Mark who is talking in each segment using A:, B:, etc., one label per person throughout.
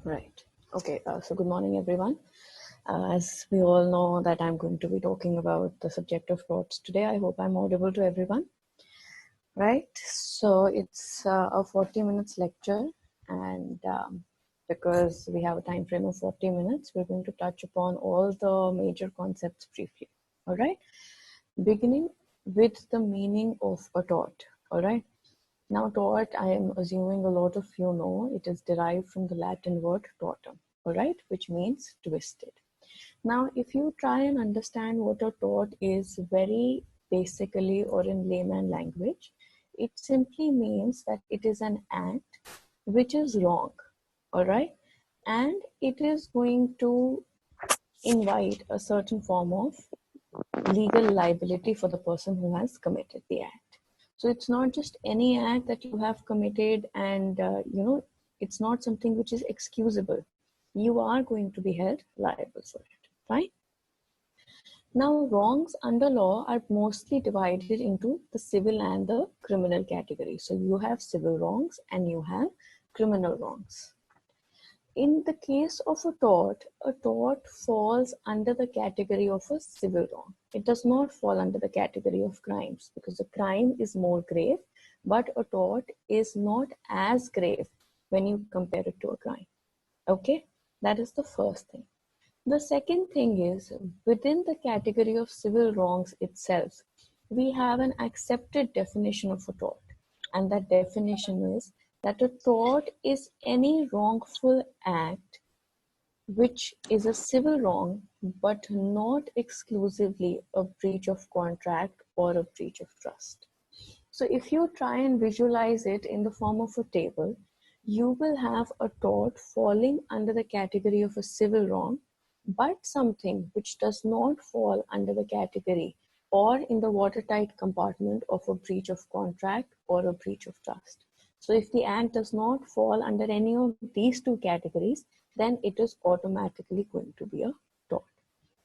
A: Right. Okay. So good morning, everyone. As we all know that I'm going to be talking about the subject of torts today. I hope I'm audible to everyone. Right. So it's a 40 minutes lecture, and because we have a time frame of 40 minutes, we're going to touch upon all the major concepts briefly. All right. Beginning with the meaning of a tort. All right. Now, tort, I am assuming a lot of you know, it is derived from the Latin word tortum, all right, which means twisted. Now, if you try and understand what a tort is very basically or in layman language, it simply means that it is an act which is wrong, all right, and it is going to invite a certain form of legal liability for the person who has committed the act. So it's not just any act that you have committed and, it's not something which is excusable. You are going to be held liable for it, right? Now, wrongs under law are mostly divided into the civil and the criminal category. So you have civil wrongs and you have criminal wrongs. In the case of a tort falls under the category of a civil wrong. It does not fall under the category of crimes because a crime is more grave, but a tort is not as grave when you compare it to a crime. Okay, that is the first thing. The second thing is, within the category of civil wrongs itself, we have an accepted definition of a tort, and that definition is that a tort is any wrongful act which is a civil wrong, but not exclusively a breach of contract or a breach of trust. So if you try and visualize it in the form of a table, you will have a tort falling under the category of a civil wrong, but something which does not fall under the category or in the watertight compartment of a breach of contract or a breach of trust. So if the act does not fall under any of these two categories, then it is automatically going to be a tort.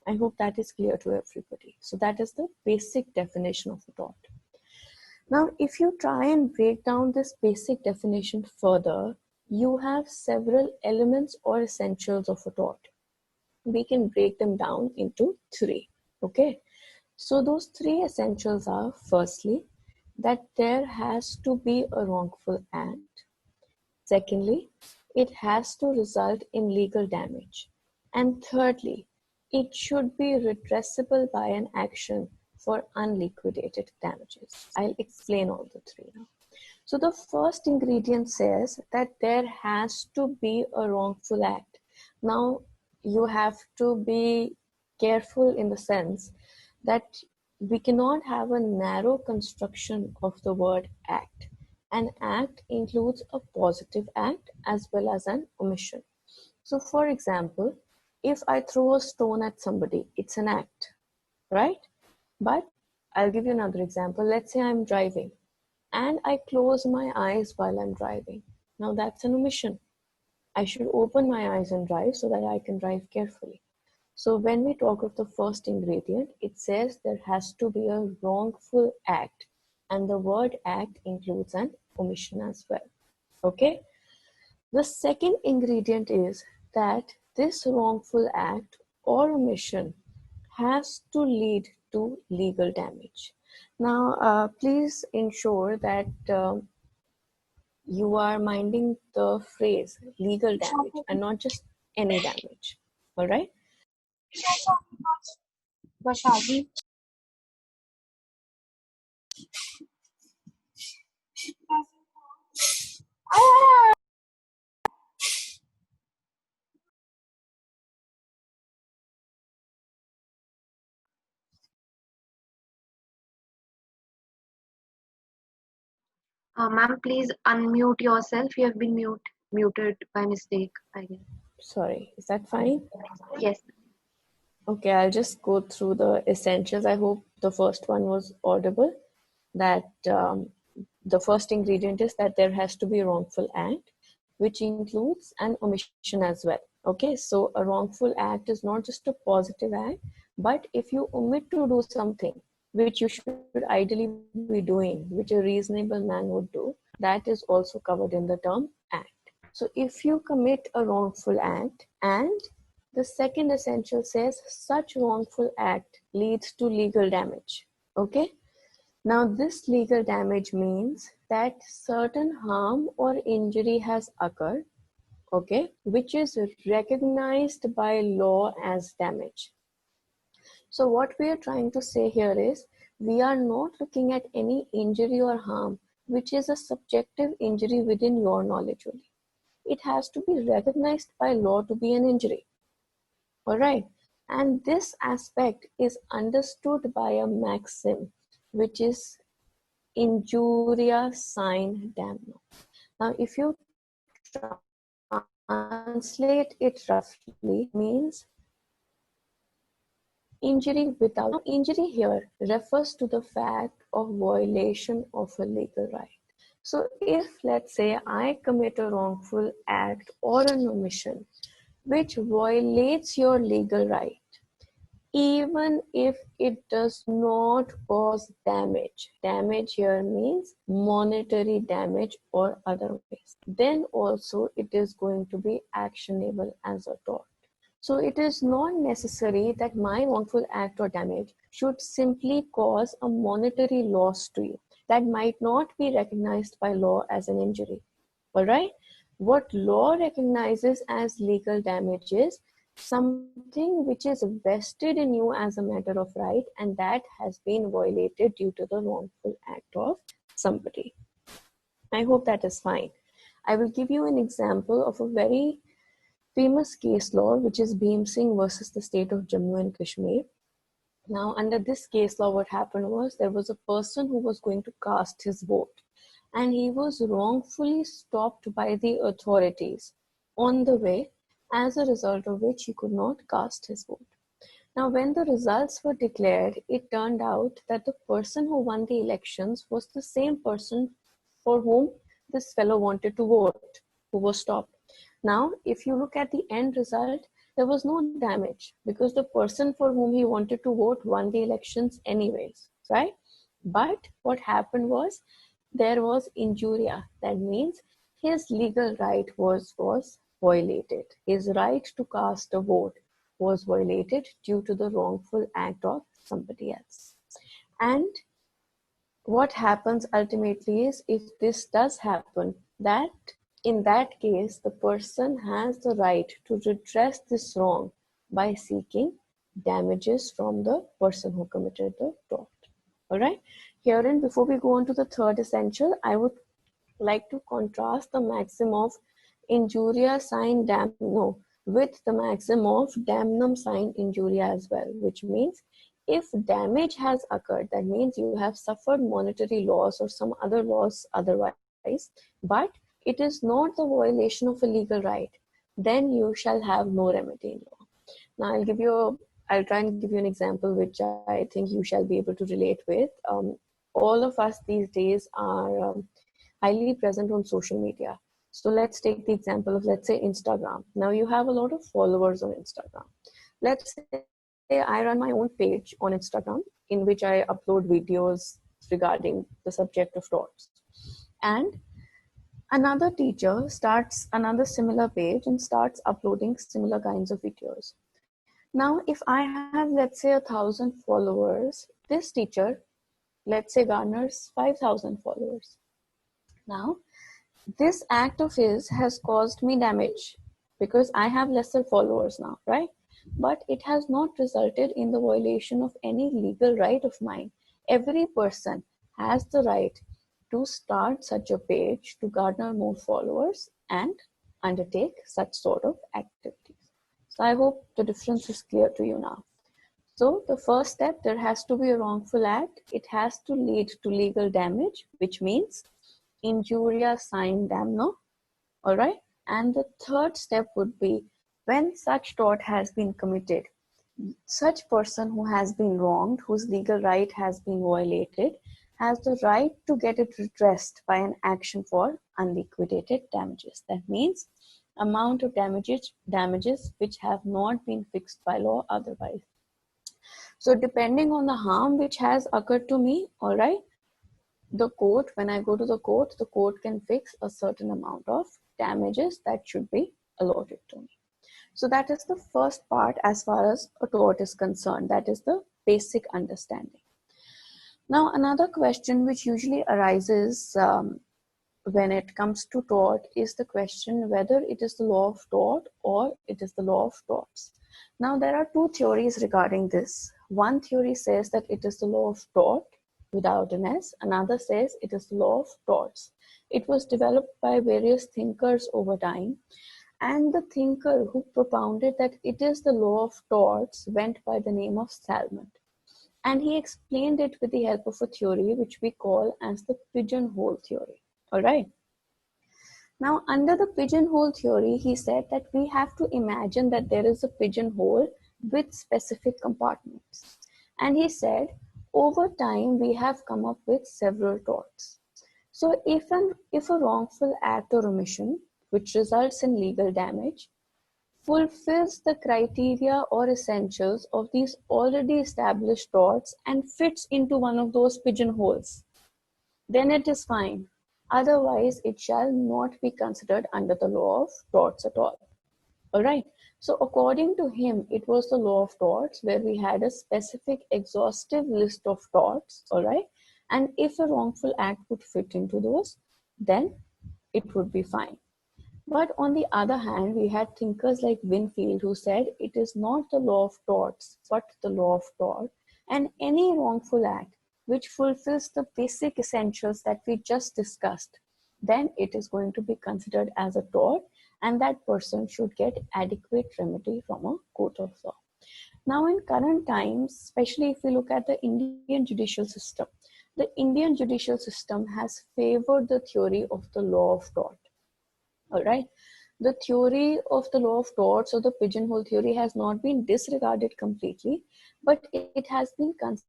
A: I hope that is clear to everybody. So that is the basic definition of a tort. Now, if you try and break down this basic definition further, you have several elements or essentials of a tort. We can break them down into three, okay? So those three essentials are, firstly, that there has to be a wrongful act. Secondly, it has to result in legal damage. And thirdly, it should be redressable by an action for unliquidated damages. I'll explain all the three now. So the first ingredient says that there has to be a wrongful act. Now, you have to be careful in the sense that we cannot have a narrow construction of the word act. An act includes a positive act as well as an omission. So for example, if I throw a stone at somebody, it's an act, right? But I'll give you another example. Let's say I'm driving and I close my eyes while I'm driving. Now that's an omission. I should open my eyes and drive so that I can drive carefully. So when we talk of the first ingredient, it says there has to be a wrongful act, and the word act includes an omission as well. Okay. The second ingredient is that this wrongful act or omission has to lead to legal damage. Now, please ensure that you are minding the phrase legal damage and not just any damage. All right.
B: Ma'am, please unmute yourself. You have been muted by mistake, I guess.
A: Sorry, is that fine?
B: Yes.
A: Okay, I'll just go through the essentials. I hope the first one was audible. That the first ingredient is that there has to be a wrongful act, which includes an omission as well. Okay, so a wrongful act is not just a positive act, but if you omit to do something which you should ideally be doing, which a reasonable man would do, that is also covered in the term act. So if you commit a wrongful act, and the second essential says such wrongful act leads to legal damage. Okay. Now this legal damage means that certain harm or injury has occurred, okay, which is recognized by law as damage. So what we are trying to say here is, we are not looking at any injury or harm which is a subjective injury within your knowledge only. It has to be recognized by law to be an injury. All right. And this aspect is understood by a maxim, which is injuria sine damno. Now, if you translate it roughly, means injury without. Now, injury here refers to the fact of violation of a legal right. So if, let's say, I commit a wrongful act or an omission which violates your legal right, even if it does not cause damage. Damage here means monetary damage or otherwise. Then also it is going to be actionable as a tort. So it is not necessary that my wrongful act or damage should simply cause a monetary loss to you. That might not be recognized by law as an injury. All right? What law recognizes as legal damage is something which is vested in you as a matter of right, and that has been violated due to the wrongful act of somebody. I hope that is fine. I will give you an example of a very famous case law, which is Bhim Singh versus the state of Jammu and Kashmir. Now, under this case law, what happened was, there was a person who was going to cast his vote, and he was wrongfully stopped by the authorities on the way, as a result of which he could not cast his vote. Now, when the results were declared, it turned out that the person who won the elections was the same person for whom this fellow wanted to vote, who was stopped. Now, if you look at the end result, there was no damage because the person for whom he wanted to vote won the elections anyways, right? But what happened was, there was injuria. That means his legal right was violated. His right to cast a vote was violated due to the wrongful act of somebody else. And what happens ultimately is, if this does happen, that in that case, the person has the right to redress this wrong by seeking damages from the person who committed the tort. All right. Herein, before we go on to the third essential, I would like to contrast the maxim of injuria sine damno with the maxim of damnum sine injuria as well, which means if damage has occurred, that means you have suffered monetary loss or some other loss otherwise, but it is not the violation of a legal right, then you shall have no remedy in law. Now I'll try and give you an example which I think you shall be able to relate with. All of us these days are highly present on social media. So let's take the example of, let's say, Instagram. Now you have a lot of followers on Instagram. Let's say I run my own page on Instagram in which I upload videos regarding the subject of torts. And another teacher starts another similar page and starts uploading similar kinds of videos. Now, if I have, let's say, 1,000 followers, this teacher, let's say, garners 5,000 followers. Now, this act of his has caused me damage because I have lesser followers now, right? But it has not resulted in the violation of any legal right of mine. Every person has the right to start such a page to garner more followers and undertake such sort of activities. So I hope the difference is clear to you now. So the first step, there has to be a wrongful act. It has to lead to legal damage, which means injuria sine damno. All right. And the third step would be, when such tort has been committed, such person who has been wronged, whose legal right has been violated, has the right to get it redressed by an action for unliquidated damages. That means amount of damages which have not been fixed by law otherwise. So depending on the harm which has occurred to me, all right, the court, when I go to the court can fix a certain amount of damages that should be allotted to me. So that is the first part as far as a tort is concerned. That is the basic understanding. Now, another question which usually arises when it comes to tort is the question whether it is the law of tort or it is the law of torts. Now, there are two theories regarding this. One theory says that it is the law of tort without an S. Another says it is the law of torts. It was developed by various thinkers over time. And the thinker who propounded that it is the law of torts went by the name of Salmond. And he explained it with the help of a theory which we call as the pigeonhole theory. All right. Now, under the pigeonhole theory, he said that we have to imagine that there is a pigeonhole with specific compartments. And he said, over time, we have come up with several torts. So if a wrongful act or omission, which results in legal damage, fulfills the criteria or essentials of these already established torts and fits into one of those pigeonholes, then it is fine. Otherwise, it shall not be considered under the law of torts at all. All right. So according to him, it was the law of torts where we had a specific exhaustive list of torts. All right. And if a wrongful act would fit into those, then it would be fine. But on the other hand, we had thinkers like Winfield who said it is not the law of torts, but the law of tort. And any wrongful act which fulfills the basic essentials that we just discussed, then it is going to be considered as a tort, and that person should get adequate remedy from a court of law. Now, in current times, especially if we look at the Indian judicial system, the Indian judicial system has favored the theory of the law of tort. All right. The theory of the law of torts or the pigeonhole theory has not been disregarded completely, but it has been considered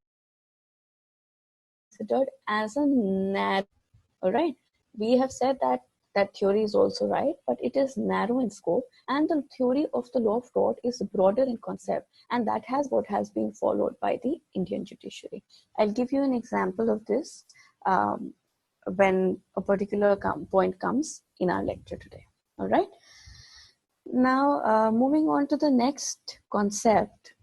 A: as a narrow. All right. We have said that that theory is also right, but it is narrow in scope, and the theory of the law of tort is broader in concept, and that has what has been followed by the Indian judiciary. I'll give you an example of this when a particular point comes in our lecture today. All right. Now, moving on to the next concept.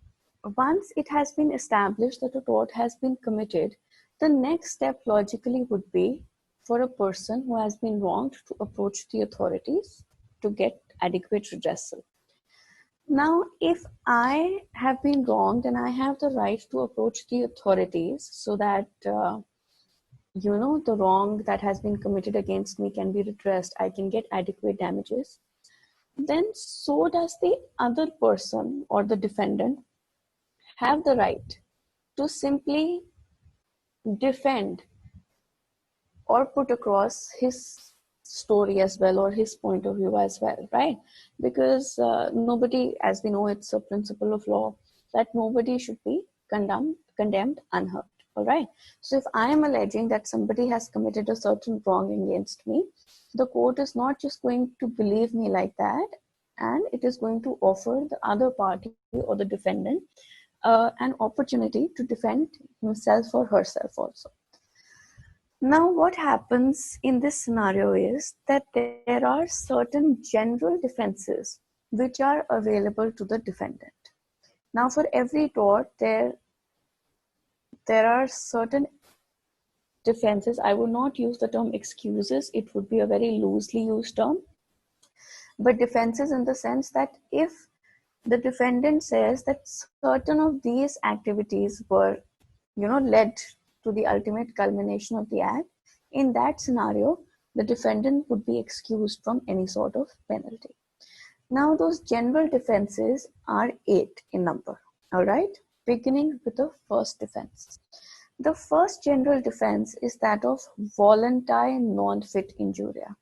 A: Once it has been established that a tort has been committed, the next step logically would be for a person who has been wronged to approach the authorities to get adequate redressal. Now, if I have been wronged, then I have the right to approach the authorities so that the wrong that has been committed against me can be redressed. I can get adequate damages. Then so does the other person or the defendant have the right to simply defend or put across his story as well, or his point of view as well, right? Because nobody, as we know, it's a principle of law that nobody should be condemned unheard. All right. So if I am alleging that somebody has committed a certain wrong against me, the court is not just going to believe me like that, and it is going to offer the other party or the defendant an opportunity to defend himself or herself also. Now, what happens in this scenario is that there are certain general defenses which are available to the defendant. Now, for every tort, there are certain defenses. I would not use the term excuses. It would be a very loosely used term. But defenses in the sense that if the defendant says that certain of these activities were, led to the ultimate culmination of the act, in that scenario, the defendant would be excused from any sort of penalty. Now, those general defenses are 8 in number, all right, beginning with the first defense. The first general defense is that of voluntary non-fit injuria.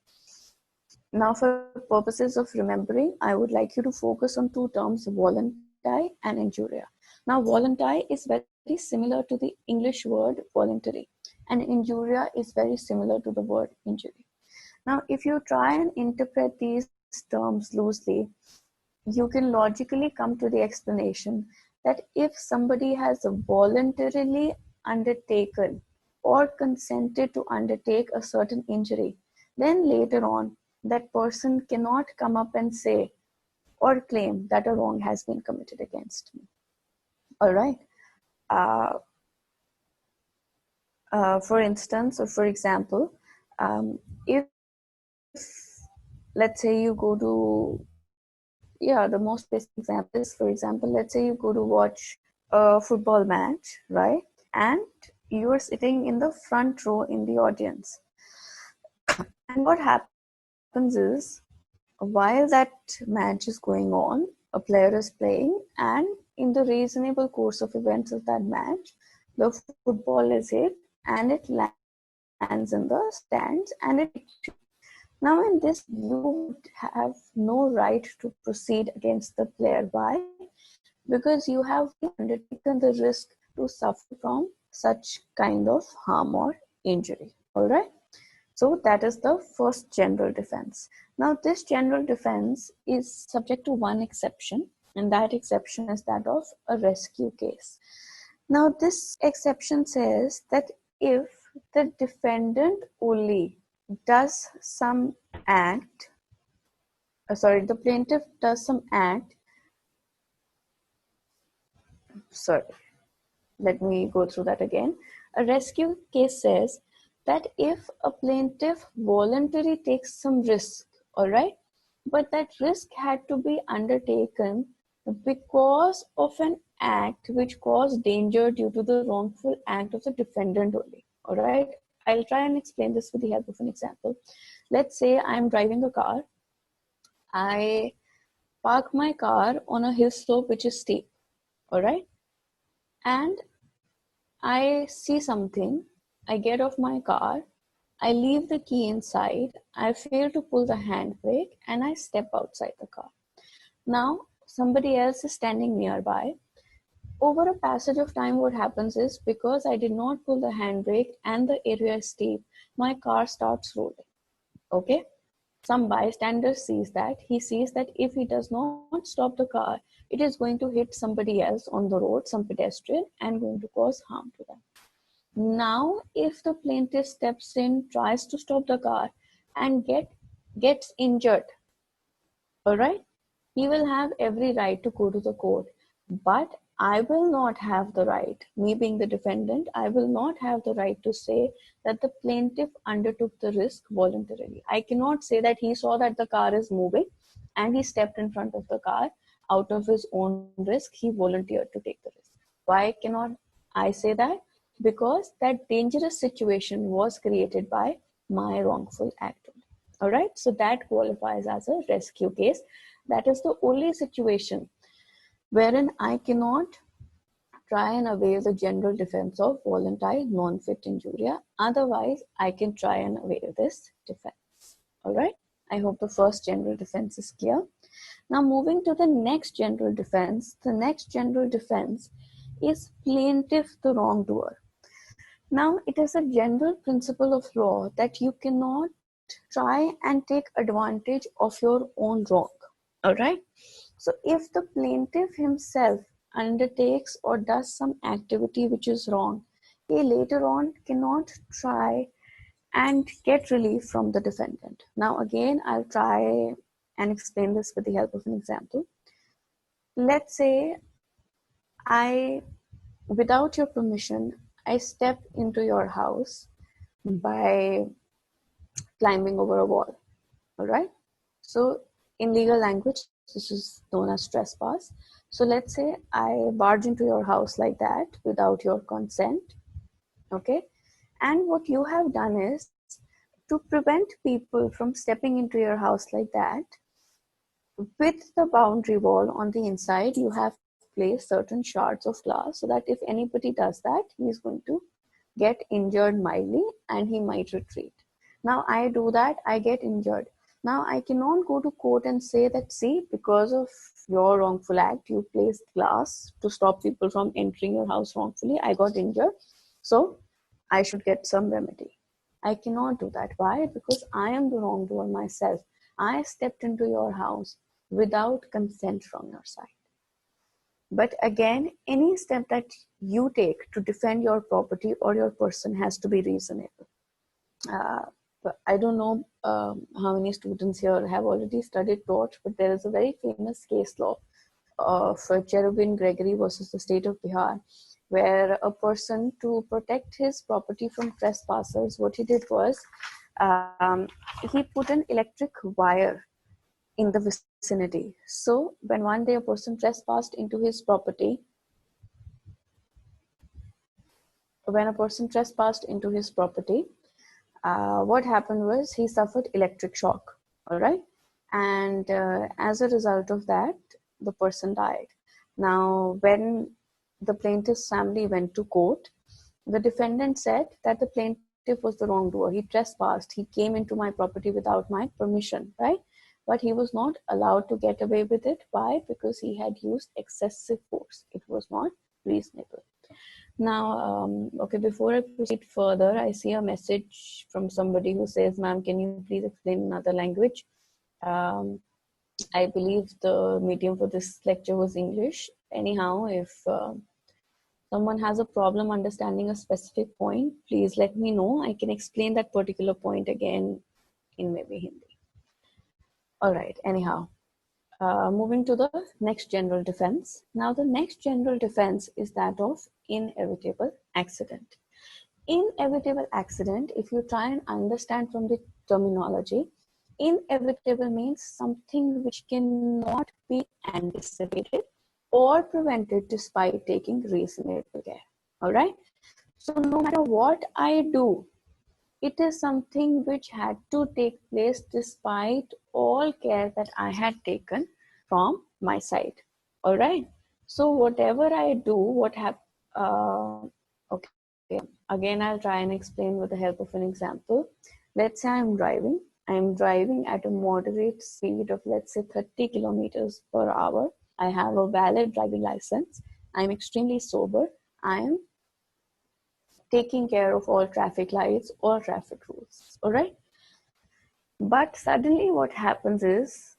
A: Now, for purposes of remembering, I would like you to focus on two terms, voluntary and injuria. Now, voluntary is very similar to the English word voluntary, and injuria is very similar to the word injury. Now, if you try and interpret these terms loosely, you can logically come to the explanation that if somebody has voluntarily undertaken or consented to undertake a certain injury, then later on that person cannot come up and say or claim that a wrong has been committed against me. All right. For instance, or for example, if let's say you go to, yeah, the most basic example is, for example, let's say you go to watch a football match, right? And you are sitting in the front row in the audience. And what happens is, while that match is going on, a player is playing, and in the reasonable course of events of that match, the football is hit and it lands in the stands and it hits you. Now, in this, you would have no right to proceed against the player. Why? Because you have undertaken the risk to suffer from such kind of harm or injury. All right. So that is the first general defense. Now, this general defense is subject to one exception, and that exception is that of a rescue case. Now, this exception says that if the defendant only does some act, the plaintiff does some act, let me go through that again. A rescue case says that if a plaintiff voluntarily takes some risk, all right, but that risk had to be undertaken because of an act which caused danger due to the wrongful act of the defendant only. All right, I'll try and explain this with the help of an example. Let's say I'm driving a car. I park my car on a hill slope which is steep, all right, and I see something. I get off my car. I leave the key inside. I fail to pull the handbrake and I step outside the car. Now, somebody else is standing nearby. Over a passage of time, what happens is, because I did not pull the handbrake and the area is steep, my car starts rolling. Okay? Some bystander sees that. He sees that if he does not stop the car, it is going to hit somebody else on the road, some pedestrian, and going to cause harm to them. Now, if the plaintiff steps in, tries to stop the car, and gets injured, all right, he will have every right to go to the court. But I will not have the right, me being the defendant, I will not have the right to say that the plaintiff undertook the risk voluntarily. I cannot say that he saw that the car is moving and he stepped in front of the car out of his own risk. He volunteered to take the risk. Why cannot I say that? Because that dangerous situation was created by my wrongful act. All right, so that qualifies as a rescue case. That is the only situation wherein I cannot try and avail the general defense of voluntary non-fit injuria. Otherwise, I can try and avail this defense. All right, I hope the first general defense is clear. Now, moving to the next general defense, the next general defense is plaintiff the wrongdoer. Now, it is a general principle of law that you cannot try and take advantage of your own wrong. All right. So, if the plaintiff himself undertakes or does some activity which is wrong, he later on cannot try and get relief from the defendant. Now, again, I'll try and explain this with the help of an example. Let's say without your permission, I step into your house by climbing over a wall. All right. So, in legal language, this is known as trespass. So, let's say I barge into your house like that without your consent. Okay. And what you have done is, to prevent people from stepping into your house like that, with the boundary wall on the inside, you have placed certain shards of glass so that if anybody does that, he is going to get injured mildly and he might retreat. Now, I do that, I get injured. Now, I cannot go to court and say that, see, because of your wrongful act, you placed glass to stop people from entering your house wrongfully. I got injured, so I should get some remedy. I cannot do that. Why? Because I am the wrongdoer myself. I stepped into your house without consent from your side. But again, any step that you take to defend your property or your person has to be reasonable. But I don't know how many students here have already studied tort, but there is a very famous case law of Cherubin Gregory versus the state of Bihar, where a person, to protect his property from trespassers, what he did was he put an electric wire in the vicinity. So when one day a person trespassed into his property, what happened was he suffered electric shock, all right? And as a result of that, the person died. Now, when the plaintiff's family went to court, the defendant said that the plaintiff was the wrongdoer. He trespassed. He came into my property without my permission, right? But he was not allowed to get away with it. Why? Because he had used excessive force. It was not reasonable. Now, okay, before I proceed further, I see a message from somebody who says, ma'am, can you please explain another language? I believe the medium for this lecture was English. Anyhow, if someone has a problem understanding a specific point, please let me know. I can explain that particular point again in maybe Hindi. All right, anyhow. Moving to the next general defense. Now, the next general defense is that of inevitable accident. Inevitable accident, if you try and understand from the terminology, inevitable means something which cannot be anticipated or prevented despite taking reasonable care. All right. So no matter what I do, it is something which had to take place despite all care that I had taken from my side. All right. So whatever I do, okay. Again, I'll try and explain with the help of an example. Let's say I'm driving at a moderate speed of, let's say, 30 kilometers per hour. I have a valid driving license. I'm extremely sober. I am taking care of all traffic lights or traffic rules. All right. But suddenly what happens is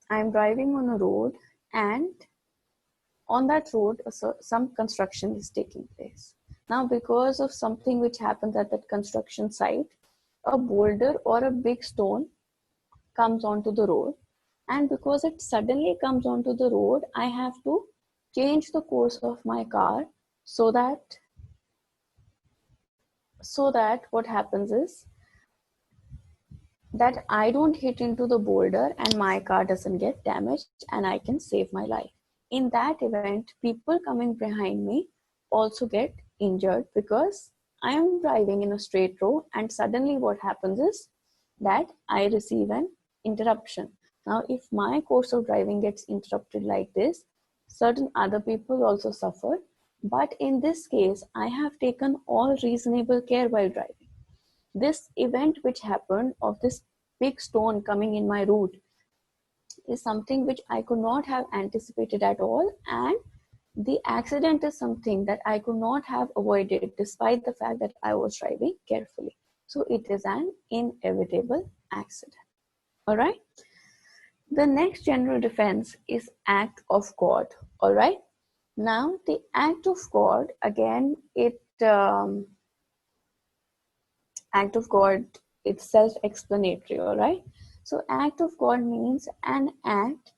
A: I'm driving on a road, and on that road, some construction is taking place. Now, because of something which happens at that construction site, a boulder or a big stone comes onto the road. And because it suddenly comes onto the road, I have to change the course of my car so that what happens is that I don't hit into the boulder and my car doesn't get damaged and I can save my life. In that event, people coming behind me also get injured because I am driving in a straight row and suddenly what happens is that I receive an interruption. Now, if my course of driving gets interrupted like this, certain other people also suffer. But in this case, I have taken all reasonable care while driving. This event which happened of this big stone coming in my route is something which I could not have anticipated at all, and the accident is something that I could not have avoided despite the fact that I was driving carefully. So it is an inevitable accident. All right. The next general defense is act of God. All right. Now the act of God, again, act of God, it's self-explanatory, all right? So act of God means an act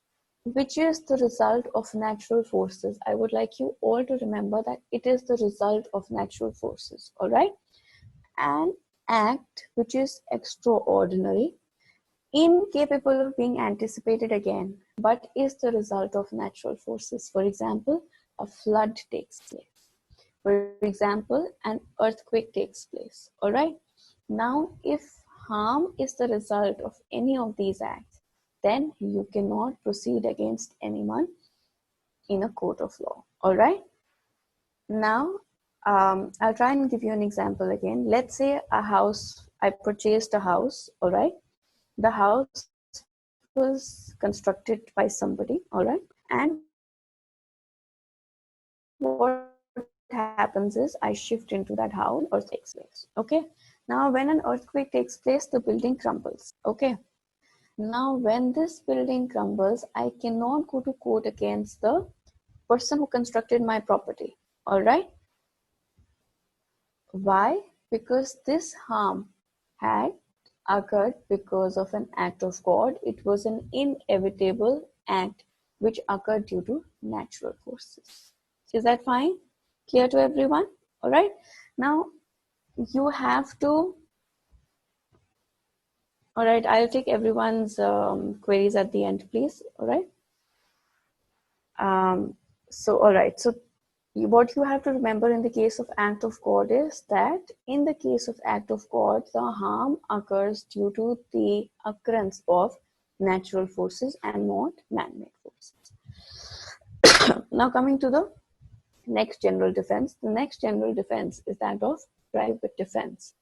A: which is the result of natural forces. I would like you all to remember that it is the result of natural forces, all right? An act which is extraordinary, incapable of being anticipated again, but is the result of natural forces. For example, a flood takes place. For example, an earthquake takes place, all right? Now, if harm is the result of any of these acts, then you cannot proceed against anyone in a court of law, all right? Now, I'll try and give you an example again. Let's say I purchased a house, all right? The house was constructed by somebody, all right? And what happens is I shift into that house, earthquake takes place. Okay. Now, when an earthquake takes place, the building crumbles. Okay. Now, when this building crumbles, I cannot go to court against the person who constructed my property. All right. Why? Because this harm had occurred because of an act of God. It was an inevitable act which occurred due to natural forces. Is that fine? Clear to everyone? All right. Now, you have to... All right, I'll take everyone's queries at the end, please. All right. All right. So what you have to remember in the case of act of God is that in the case of act of God, the harm occurs due to the occurrence of natural forces and not man-made forces. Now coming to the next general defense. The next general defense is that of private defense.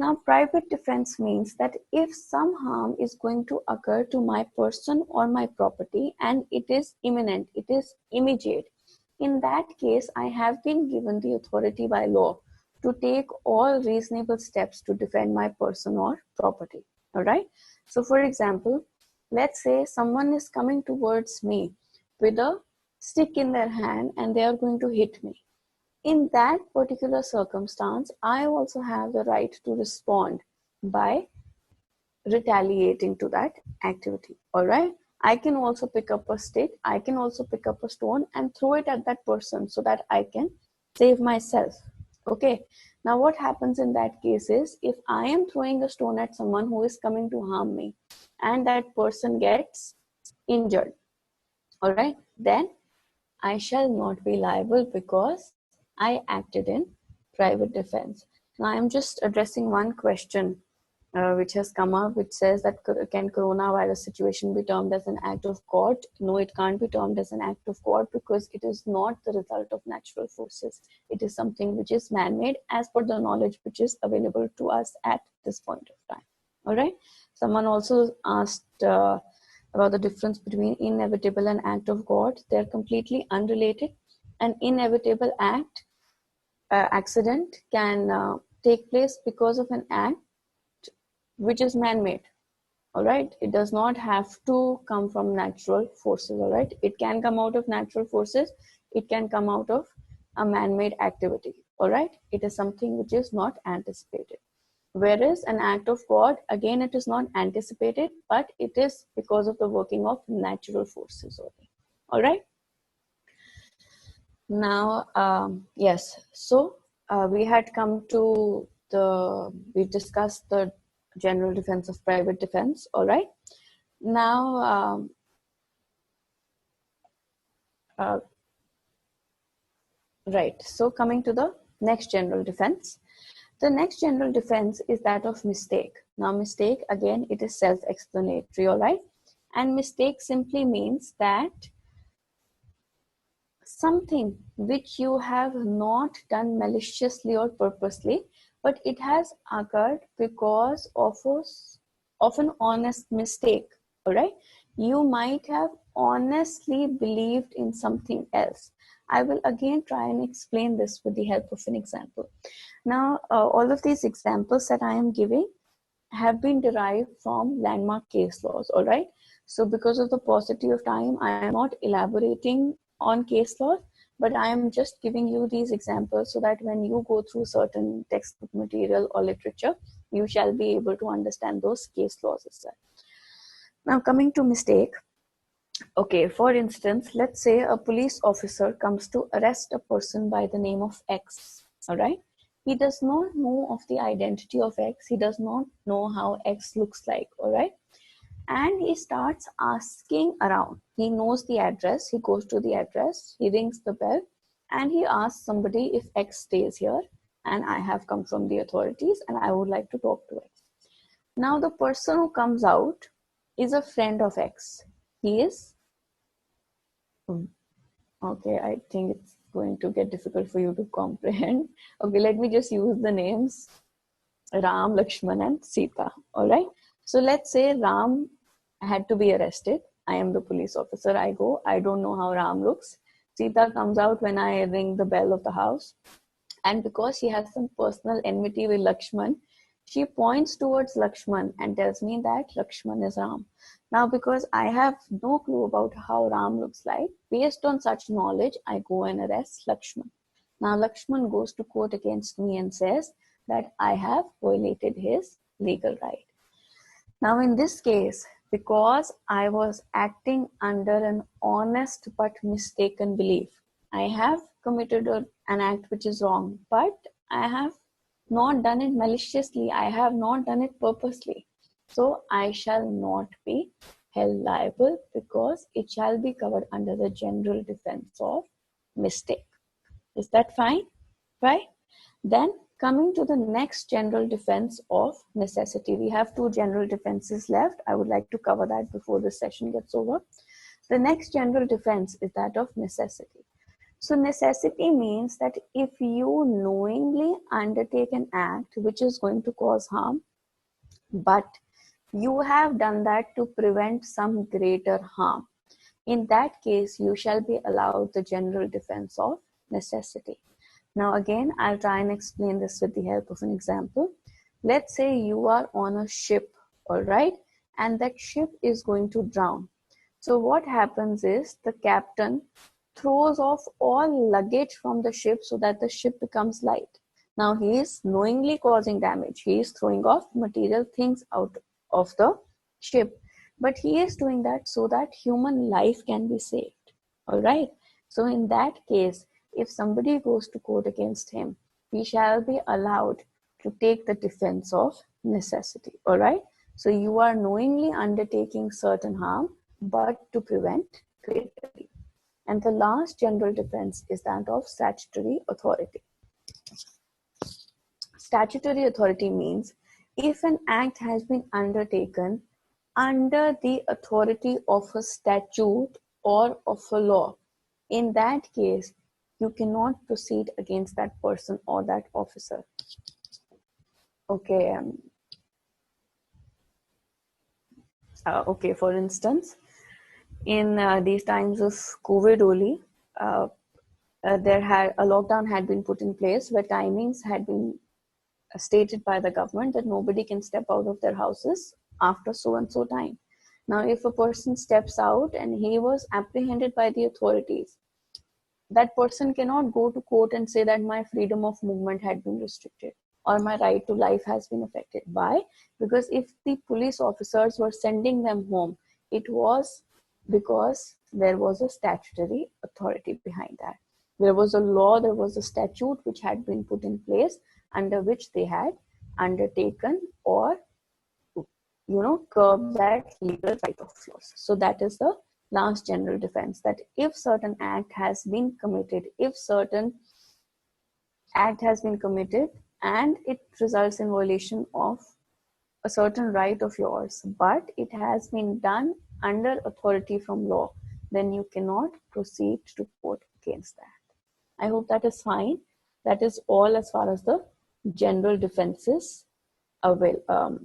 A: Now, private defense means that if some harm is going to occur to my person or my property and it is imminent, it is immediate, in that case, I have been given the authority by law to take all reasonable steps to defend my person or property. All right. So, for example, let's say someone is coming towards me with a stick in their hand and they are going to hit me. In that particular circumstance, I also have the right to respond by retaliating to that activity. All right. I can also pick up a stick. I can also pick up a stone and throw it at that person so that I can save myself. Okay. Now, what happens in that case is if I am throwing a stone at someone who is coming to harm me and that person gets injured, all right, then I shall not be liable because I acted in private defense. Now, I'm just addressing one question which has come up, which says that can coronavirus situation be termed as an act of God? No, it can't be termed as an act of God because it is not the result of natural forces. It is something which is man-made as per the knowledge which is available to us at this point of time. All right. Someone also asked about the difference between inevitable and act of God. They're completely unrelated. An inevitable accident can take place because of an act which is man-made. All right. It does not have to come from natural forces. All right. It can come out of natural forces. It can come out of a man-made activity. All right. It is something which is not anticipated. Whereas an act of God, again, it is not anticipated, but it is because of the working of natural forces only. All right. Now, yes. So we had come to we discussed the general defense of private defense. All right. Now, right. So coming to the next general defense. The next general defense is that of mistake. Now, mistake, again, it is self-explanatory, all right? And mistake simply means that something which you have not done maliciously or purposely, but it has occurred because of an honest mistake, all right? You might have honestly believed in something else. I will again try and explain this with the help of an example. Now, all of these examples that I am giving have been derived from landmark case laws, all right? So because of the paucity of time, I am not elaborating on case laws, but I am just giving you these examples so that when you go through certain textbook material or literature, you shall be able to understand those case laws as well. Now, coming to mistake. Okay, for instance, let's say a police officer comes to arrest a person by the name of X, all right? He does not know of the identity of X. He does not know how X looks like, all right? And he starts asking around. He knows the address. He goes to the address. He rings the bell and he asks somebody if X stays here and I have come from the authorities and I would like to talk to X. Now, the person who comes out is a friend of X. He is... Okay, I think it's going to get difficult for you to comprehend. Okay, let me just use the names Ram, Lakshman, and Sita. All right. So let's say Ram had to be arrested. I am the police officer. I go. I don't know how Ram looks. Sita comes out when I ring the bell of the house. And because she has some personal enmity with Lakshman, she points towards Lakshman and tells me that Lakshman is Ram. Now, because I have no clue about how Ram looks like, based on such knowledge, I go and arrest Lakshman. Now, Lakshman goes to court against me and says that I have violated his legal right. Now in this case, because I was acting under an honest but mistaken belief, I have committed an act which is wrong, but I have not done it maliciously, I have not done it purposely. So I shall not be held liable because it shall be covered under the general defense of mistake. Is that fine? Right? Then coming to the next general defense of necessity. We have two general defenses left. I would like to cover that before this session gets over. The next general defense is that of necessity. So necessity means that if you knowingly undertake an act which is going to cause harm, but you have done that to prevent some greater harm, in that case, you shall be allowed the general defense of necessity. Now again, I'll try and explain this with the help of an example. Let's say you are on a ship, all right, and that ship is going to drown. So what happens is the captain throws off all luggage from the ship so that the ship becomes light. Now he is knowingly causing damage. He is throwing off material things out of the ship, but he is doing that so that human life can be saved. All right. So in that case, if somebody goes to court against him, he shall be allowed to take the defense of necessity. All right. So you are knowingly undertaking certain harm, but to prevent greater evil. And the last general defense is that of statutory authority. Statutory authority means if an act has been undertaken under the authority of a statute or of a law, in that case, you cannot proceed against that person or that officer. Okay. Okay. For instance, in these times of COVID only, a lockdown had been put in place where timings had been stated by the government that nobody can step out of their houses after so and so time. Now, if a person steps out and he was apprehended by the authorities, that person cannot go to court and say that my freedom of movement had been restricted or my right to life has been affected. Why? Because if the police officers were sending them home, it was because there was a statutory authority behind that. There was a law, there was a statute which had been put in place under which they had undertaken or curb that legal right of yours. So that is the last general defense, that if certain act has been committed, and it results in violation of a certain right of yours, but it has been done under authority from law, then you cannot proceed to court against that. I hope that is fine. That is all as far as the general defenses available.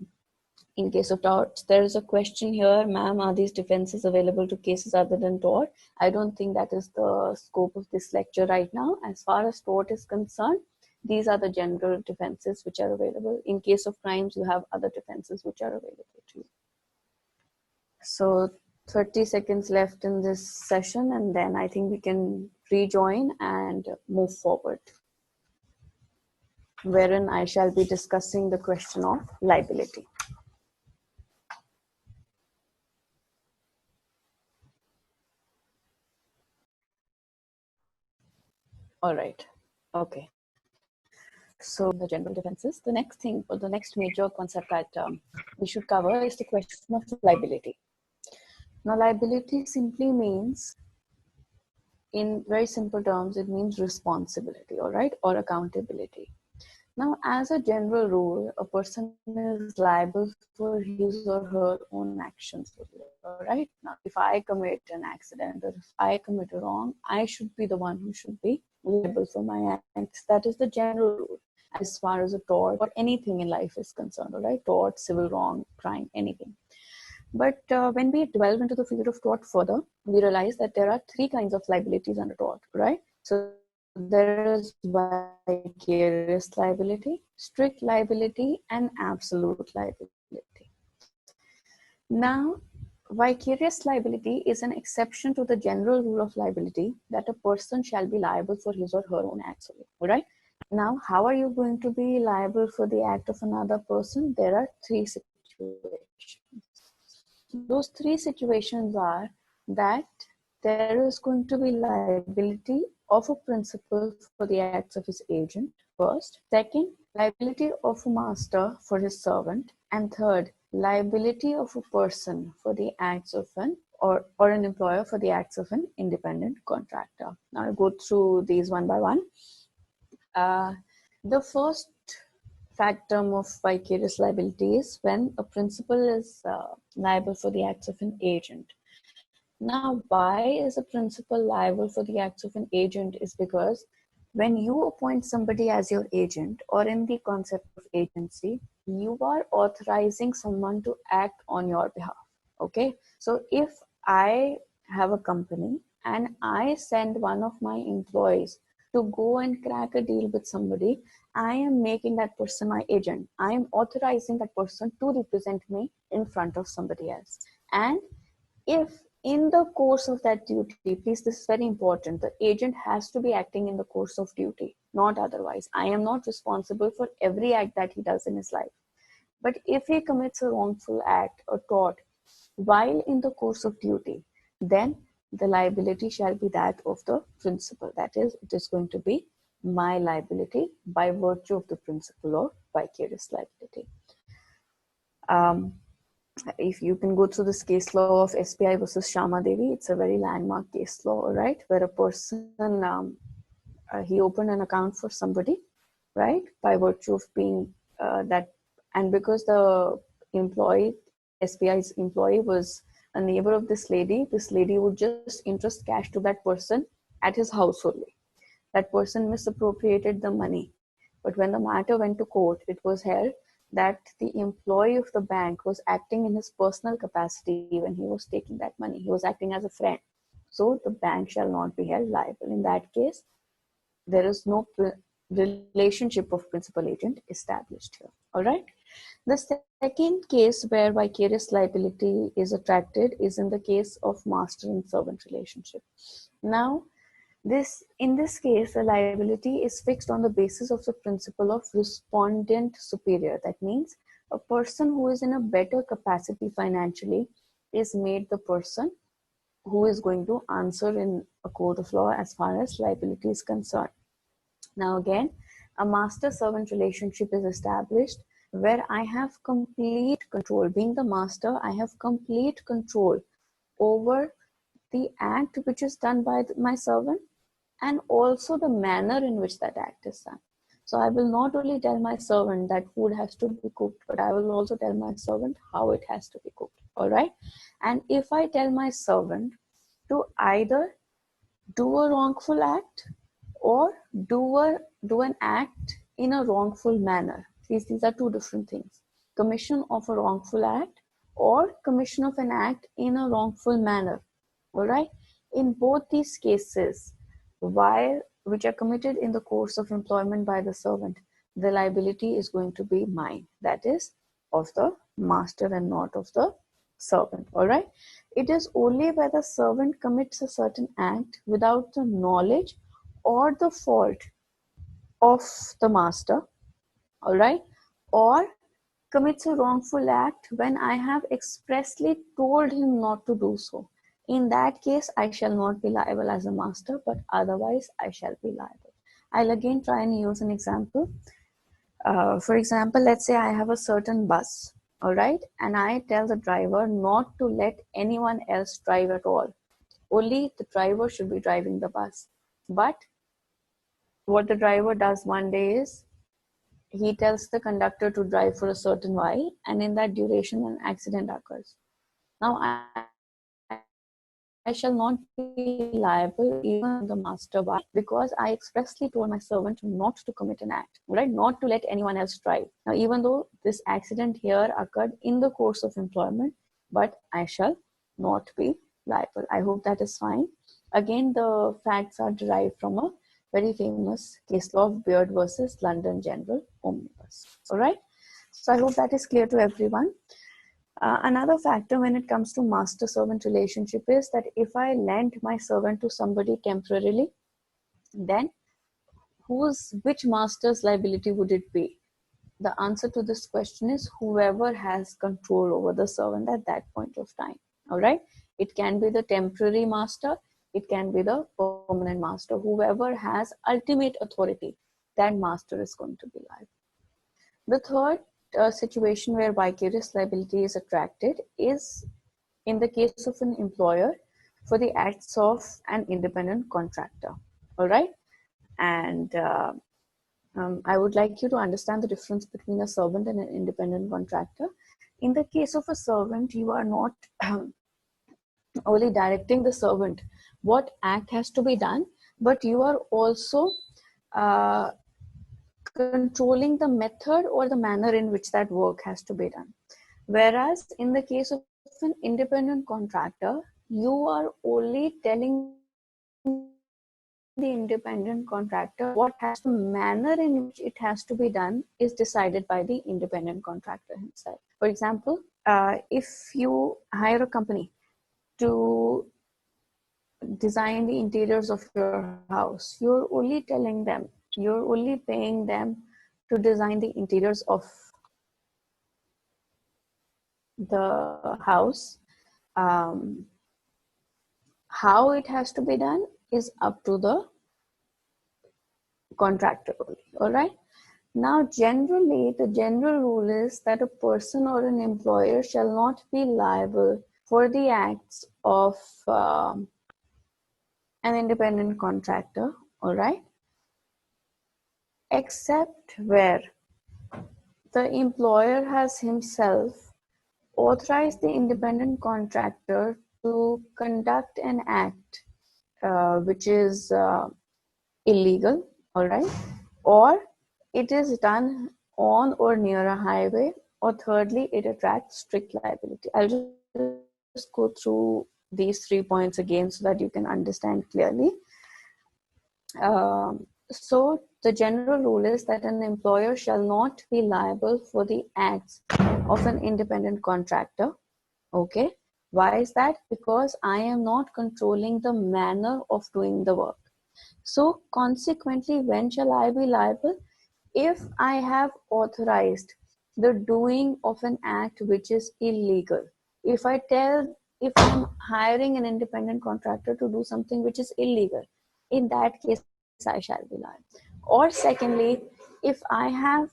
A: In case of torts, there is a question here, ma'am, are these defenses available to cases other than tort? I don't think that is the scope of this lecture right now. As far as tort is concerned, these are the general defenses which are available. In case of crimes, you have other defenses which are available to you. So 30 seconds left in this session, and then I think we can rejoin and move forward, wherein I shall be discussing the question of liability. All right. Okay. So the general defenses. The next thing, or the next major concept that we should cover is the question of liability. Now, liability simply means, in very simple terms, it means responsibility, all right, or accountability. Now, as a general rule, a person is liable for his or her own actions, all right? Now, if I commit an accident or if I commit a wrong, I should be the one who should be liable for my acts. That is the general rule as far as a tort or anything in life is concerned, all right? Tort, civil wrong, crime, anything. But when we delve into the field of tort further, we realize that there are three kinds of liabilities under tort, right? So there is vicarious liability, strict liability, and absolute liability. Now, vicarious liability is an exception to the general rule of liability that a person shall be liable for his or her own acts, all right? Now, how are you going to be liable for the act of another person? There are three situations. Those three situations are that there is going to be liability of a principal for the acts of his agent, first. Second, liability of a master for his servant. And third, liability of a person for the acts of or an employer for the acts of an independent contractor. Now I'll go through these one by one. The first factum of vicarious liability is when a principal is liable for the acts of an agent. Now, why is a principal liable for the acts of an agent is because when you appoint somebody as your agent, or in the concept of agency, you are authorizing someone to act on your behalf. Okay, so if I have a company and I send one of my employees to go and crack a deal with somebody, I am making that person my agent. I am authorizing that person to represent me in front of somebody else. And if in the course of that duty, please, this is very important, the agent has to be acting in the course of duty, not otherwise. I am not responsible for every act that he does in his life. But if he commits a wrongful act or tort while in the course of duty, then the liability shall be that of the principal. That is, it is going to be my liability by virtue of the principle of vicarious liability. If you can go through this case law of SBI versus Shama Devi, it's a very landmark case law, right? Where a person, he opened an account for somebody, right? By virtue of being that, and because the employee, SBI's employee was a neighbor of this lady would just entrust cash to that person at his house only. That person misappropriated the money. But when the matter went to court, it was held that the employee of the bank was acting in his personal capacity when he was taking that money. He was acting as a friend. So the bank shall not be held liable. In that case, there is no relationship of principal agent established here. All right. The second case where vicarious liability is attracted is in the case of master and servant relationship. Now, in this case, the liability is fixed on the basis of the principle of respondent superior. That means a person who is in a better capacity financially is made the person who is going to answer in a court of law as far as liability is concerned. Now again, a master-servant relationship is established where I have complete control. Being the master, I have complete control over the act which is done by my servant and also the manner in which that act is done. So I will not only tell my servant that food has to be cooked, but I will also tell my servant how it has to be cooked. All right. And if I tell my servant to either do a wrongful act or do an act in a wrongful manner, these are two different things. Commission of a wrongful act or commission of an act in a wrongful manner. All right. In both these cases, which are committed in the course of employment by the servant, the liability is going to be mine. That is of the master and not of the servant. All right. It is only where the servant commits a certain act without the knowledge or the fault of the master, all right, or commits a wrongful act when I have expressly told him not to do so. In that case, I shall not be liable as a master, but otherwise I shall be liable. I'll again try and use an example. For example, let's say I have a certain bus, all right, and I tell the driver not to let anyone else drive at all. Only the driver should be driving the bus. But what the driver does one day is he tells the conductor to drive for a certain while, and in that duration, an accident occurs. Now, I shall not be liable even the master. Why? Because I expressly told my servant not to commit an act, right? Not to let anyone else drive. Now, even though this accident here occurred in the course of employment, but I shall not be liable. I hope that is fine. Again, the facts are derived from a very famous case law of Beard versus London General Omnibus. All right. So I hope that is clear to everyone. Another factor when it comes to master-servant relationship is that if I lend my servant to somebody temporarily, then which master's liability would it be? the answer to this question is whoever has control over the servant at that point of time. All right. It can be the temporary master. It can be the permanent master. Whoever has ultimate authority, that master is going to be liable. The third situation where vicarious liability is attracted is in the case of an employer for the acts of an independent contractor. All right. And I would like you to understand the difference between a servant and an independent contractor. In the case of a servant, you are not only directing the servant what act has to be done, but you are also uh, controlling the method or the manner in which that work has to be done. Whereas in the case of an independent contractor, you are only telling the independent contractor what has to be done, what has to, manner in which it has to be done is decided by the independent contractor himself. For example, if you hire a company to design the interiors of your house, you're only telling them, you're only paying them to design the interiors of the house. How it has to be done is up to the contractor only. All right. Now, generally, the general rule is that a person or an employer shall not be liable for the acts of an independent contractor. All right. Except where the employer has himself authorized the independent contractor to conduct an act which is illegal, all right, or it is done on or near a highway, or thirdly, it attracts strict liability. I'll just go through these 3 points again so that you can understand clearly. So the general rule is that an employer shall not be liable for the acts of an independent contractor. Okay. Why is that? Because I am not controlling the manner of doing the work. So consequently, when shall I be liable? If I have authorized the doing of an act which is illegal. If I'm hiring an independent contractor to do something which is illegal, in that case I shall be liable. Or secondly, if I have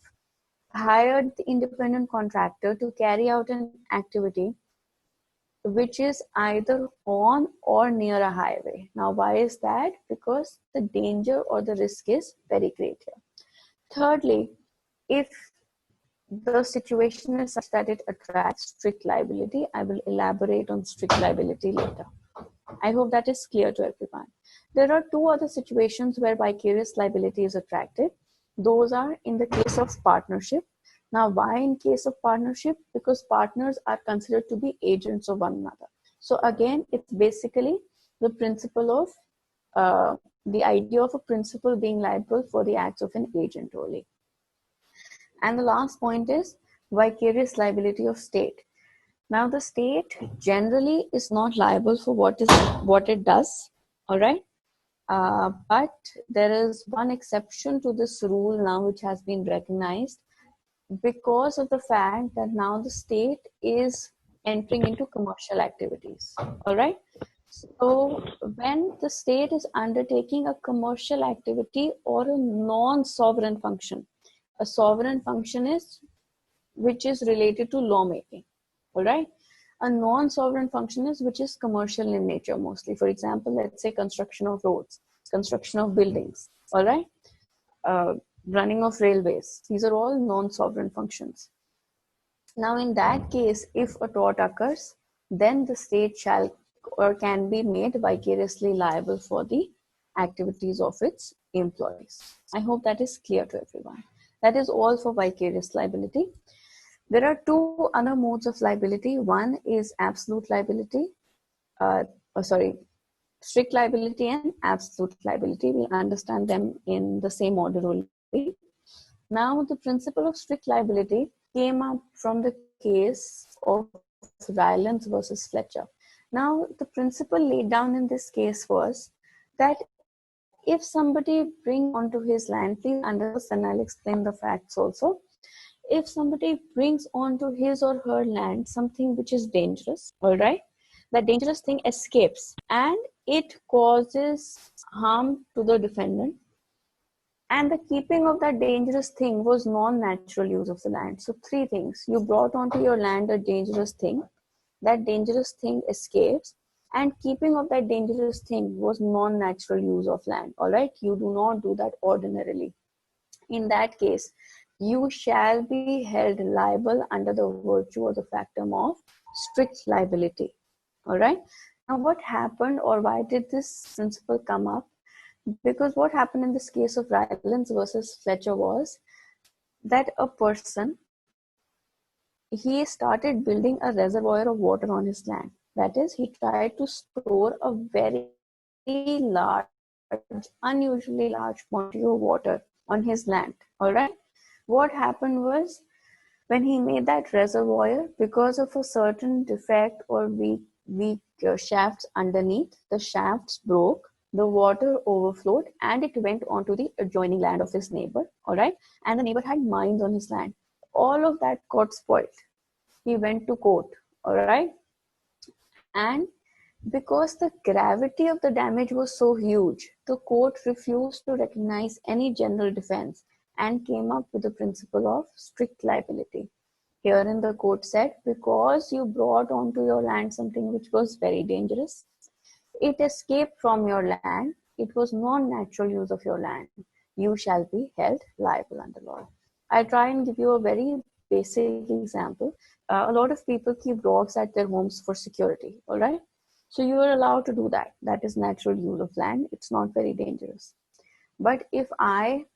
A: hired the independent contractor to carry out an activity which is either on or near a highway. Now, why is that? Because the danger or the risk is very great here. Thirdly, if the situation is such that it attracts strict liability, I will elaborate on strict liability later. I hope that is clear to everyone. There are 2 other situations where vicarious liability is attracted. Those are in the case of partnership. Now, why in case of partnership? Because partners are considered to be agents of one another. So again, it's basically the principle of the idea of a principal being liable for the acts of an agent only. And the last point is vicarious liability of state. Now, the state generally is not liable for what it does, all right? But there is one exception to this rule now which has been recognized because of the fact that now the state is entering into commercial activities, all right? So when the state is undertaking a commercial activity or a non-sovereign function, a sovereign function is which is related to lawmaking, all right? A non-sovereign function is which is commercial in nature mostly. For example, let's say construction of roads, construction of buildings, all right? Running of railways. These are all non-sovereign functions. Now, in that case, if a tort occurs, then the state shall or can be made vicariously liable for the activities of its employees. I hope that is clear to everyone. That is all for vicarious liability. There are 2 other modes of liability. One is absolute liability, strict liability and absolute liability. We'll understand them in the same order only. Now, the principle of strict liability came up from the case of Rylance versus Fletcher. Now, the principle laid down in this case was that if somebody brings onto his land, please understand, I'll explain the facts also. if somebody brings onto his or her land something which is dangerous, all right, that dangerous thing escapes and it causes harm to the defendant, and the keeping of that dangerous thing was non-natural use of the land. So three things: you brought onto your land a dangerous thing, that dangerous thing escapes, and keeping of that dangerous thing was non-natural use of land. All right, you do not do that ordinarily. In that case, you shall be held liable under the virtue or the factum of strict liability. All right. Now, what happened, or why did this principle come up? Because what happened in this case of Rylance versus Fletcher was that a person, he started building a reservoir of water on his land. That is, he tried to store a very large, unusually large quantity of water on his land. All right. What happened was, when he made that reservoir, because of a certain defect or weak shafts underneath, the shafts broke, the water overflowed, and it went onto the adjoining land of his neighbor. All right. And the neighbor had mines on his land. All of that got spoiled. He went to court. All right. And because the gravity of the damage was so huge, the court refused to recognize any general defense and came up with the principle of strict liability. Herein the court said, because you brought onto your land something which was very dangerous, it escaped from your land, it was non-natural use of your land, you shall be held liable under law. I try and give you a very basic example. A lot of people keep dogs at their homes for security, all right? So you are allowed to do that. That is natural use of land. It's not very dangerous. But if I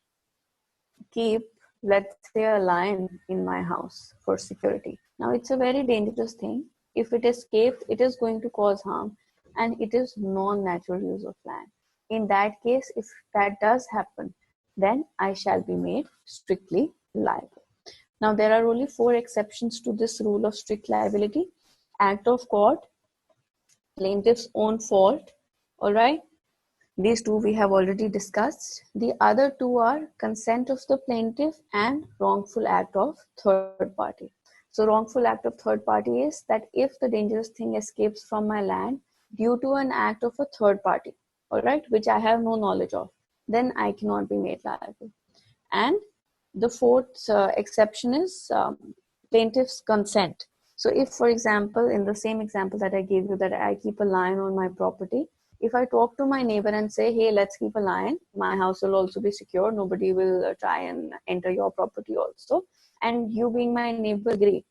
A: keep, let's say, a lion in my house for security, now it's a very dangerous thing. If it escapes, it is going to cause harm, and it is non-natural use of land. In that case, if that does happen, then I shall be made strictly liable. Now, there are only 4 exceptions to this rule of strict liability: act of God, plaintiff's own fault, all right? These 2 we have already discussed. The other 2 are consent of the plaintiff and wrongful act of third party. So wrongful act of third party is that if the dangerous thing escapes from my land due to an act of a third party, all right, which I have no knowledge of, then I cannot be made liable. And the 4th exception is plaintiff's consent. So if, for example, in the same example that I gave you, that I keep a lion on my property, if I talk to my neighbor and say, hey, let's keep a lion, my house will also be secure, nobody will try and enter your property also, and you being my neighbor agree,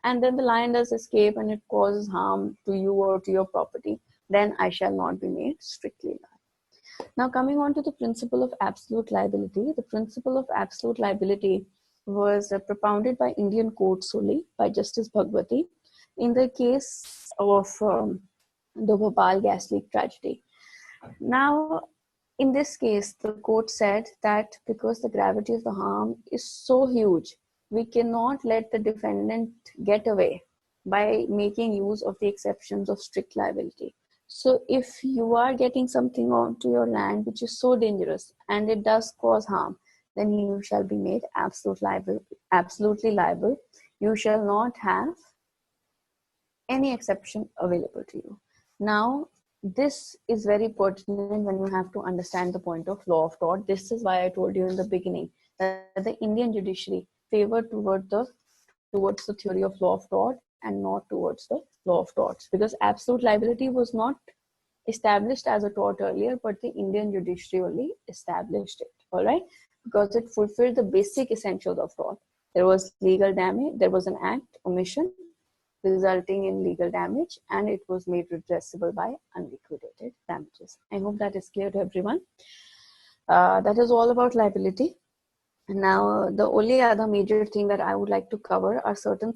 A: and then the lion does escape and it causes harm to you or to your property, then I shall not be made strictly liable. Now, coming on to the principle of absolute liability, the principle of absolute liability was propounded by Indian courts solely by Justice Bhagwati in the case of the Bhopal gas leak tragedy. Now, in this case, the court said that because the gravity of the harm is so huge, we cannot let the defendant get away by making use of the exceptions of strict liability. So if you are getting something onto your land which is so dangerous and it does cause harm, then you shall be made absolutely liable. You shall not have any exception available to you. Now, this is very pertinent when you have to understand the point of law of tort. This is why I told you in the beginning that the Indian judiciary favored towards the theory of law of tort and not towards the law of torts, because absolute liability was not established as a tort earlier, but the Indian judiciary only established it, all right, because it fulfilled the basic essentials of tort. There was legal damage, there was an act, omission, resulting in legal damage, and it was made redressable by unliquidated damages. I hope that is clear to everyone. That is all about liability. Now, the only other major thing that I would like to cover are certain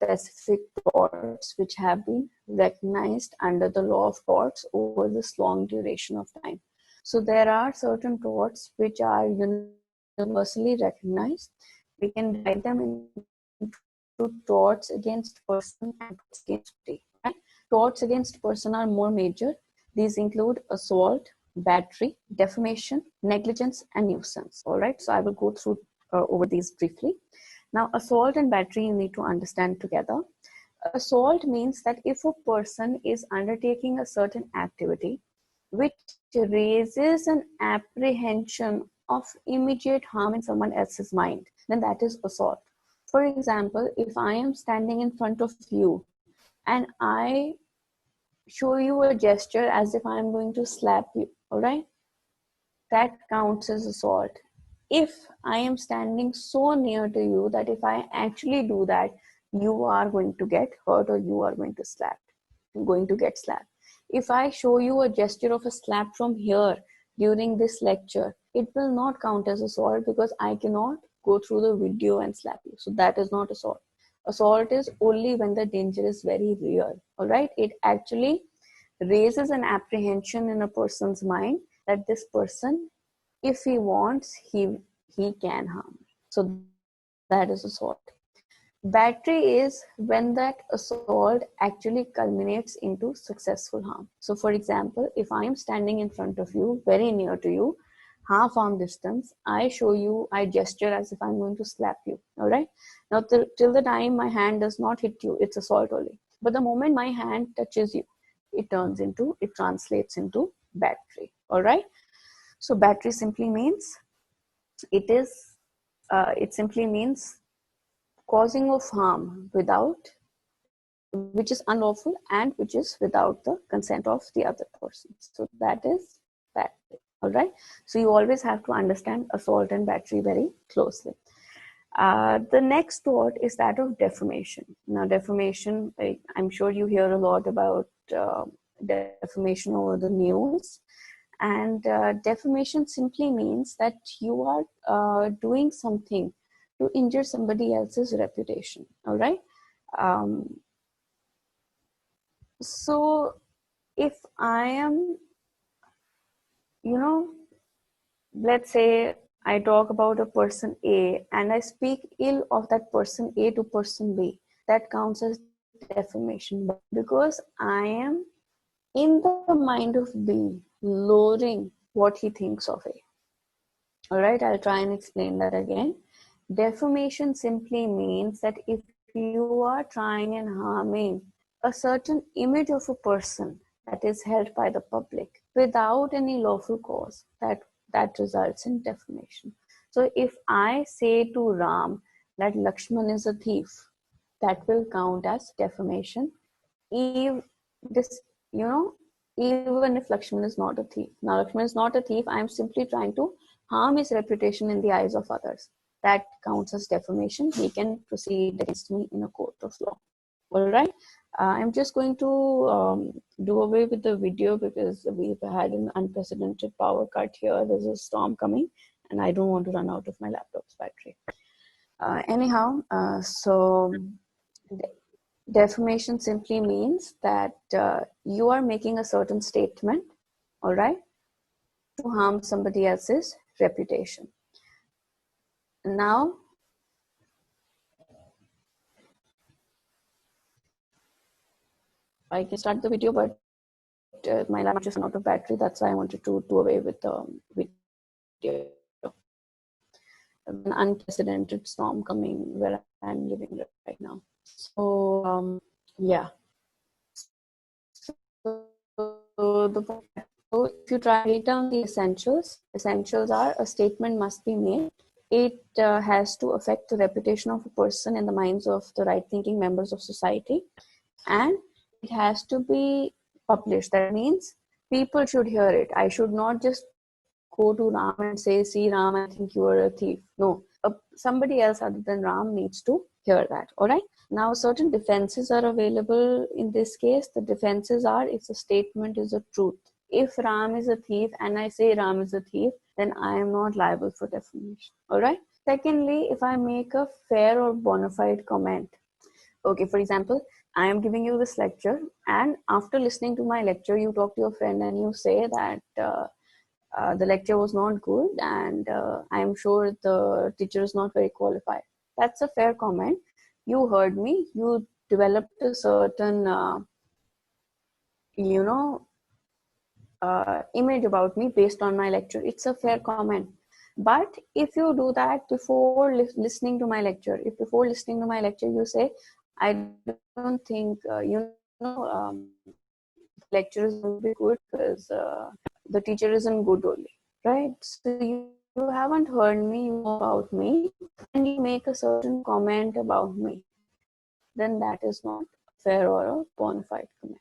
A: specific torts which have been recognized under the law of torts over this long duration of time. So there are certain torts which are universally recognized. We can divide them into torts against person and torts against property. Right? Torts against person are more major. These include assault, battery, defamation, negligence, and nuisance. All right, so I will go through over these briefly. Now, assault and battery you need to understand together. Assault means that if a person is undertaking a certain activity which raises an apprehension of immediate harm in someone else's mind, then that is assault. For example, if I am standing in front of you and I show you a gesture as if I am going to slap you, all right? That counts as assault. If I am standing so near to you that if I actually do that, you are going to get hurt or you are going to get slapped. If I show you a gesture of a slap from here during this lecture, it will not count as assault because I cannot go through the video and slap you. So that is not assault. Assault is only when the danger is very real. All right. It actually raises an apprehension in a person's mind that this person, if he wants, he can harm. So that is assault. Battery is when that assault actually culminates into successful harm. So for example, if I am standing in front of you, very near to you, half arm distance, I show you, I gesture as if I'm going to slap you. All right. Now till the time my hand does not hit you, it's assault only. But the moment my hand touches you, it translates into battery. All right. So battery simply means it simply means causing of harm which is unlawful and which is without the consent of the other person. So that is battery. All right. So you always have to understand assault and battery very closely. The next tort is that of defamation. Now, defamation, I'm sure you hear a lot about defamation over the news. And defamation simply means that you are doing something to injure somebody else's reputation. All right. So if I am, let's say I talk about a person A and I speak ill of that person A to person B, that counts as defamation because I am in the mind of B lowering what he thinks of A. All right, I'll try and explain that again. Defamation simply means that if you are trying and harming a certain image of a person that is held by the public without any lawful cause, that results in defamation. So if I say to Ram that Lakshman is a thief, that will count as defamation. Even if Lakshman is not a thief. Now, Lakshman is not a thief. I'm simply trying to harm his reputation in the eyes of others. That counts as defamation. He can proceed against me in a court of law. All right. I'm just going to do away with the video because we've had an unprecedented power cut here. There's a storm coming and I don't want to run out of my laptop's battery. So defamation simply means that you are making a certain statement, all right, to harm somebody else's reputation. Now, I can start the video, but my laptop just ran out of battery. That's why I wanted to do away with the video. An unprecedented storm coming where I'm living right now. So, yeah. So if you try to write down the essentials are a statement must be made. It has to affect the reputation of a person in the minds of the right-thinking members of society, and it has to be published. That means people should hear it. I should not just go to Ram and say, see Ram, I think you are a thief. No, somebody else other than Ram needs to hear that. All right. Now, certain defenses are available in this case. The defenses are if the statement is a truth. If Ram is a thief and I say Ram is a thief, then I am not liable for defamation. All right. Secondly, if I make a fair or bona fide comment. Okay, for example, I am giving you this lecture, and after listening to my lecture, you talk to your friend and you say that the lecture was not good and I am sure the teacher is not very qualified. That's a fair comment. You heard me. You developed a certain, image about me based on my lecture. It's a fair comment. But if you do that before listening to my lecture, if before listening to my lecture you say, I don't think, the lecture is going to be good because the teacher isn't good only, right? So you haven't heard me, you know about me, and you make a certain comment about me, then that is not fair or a bona fide comment.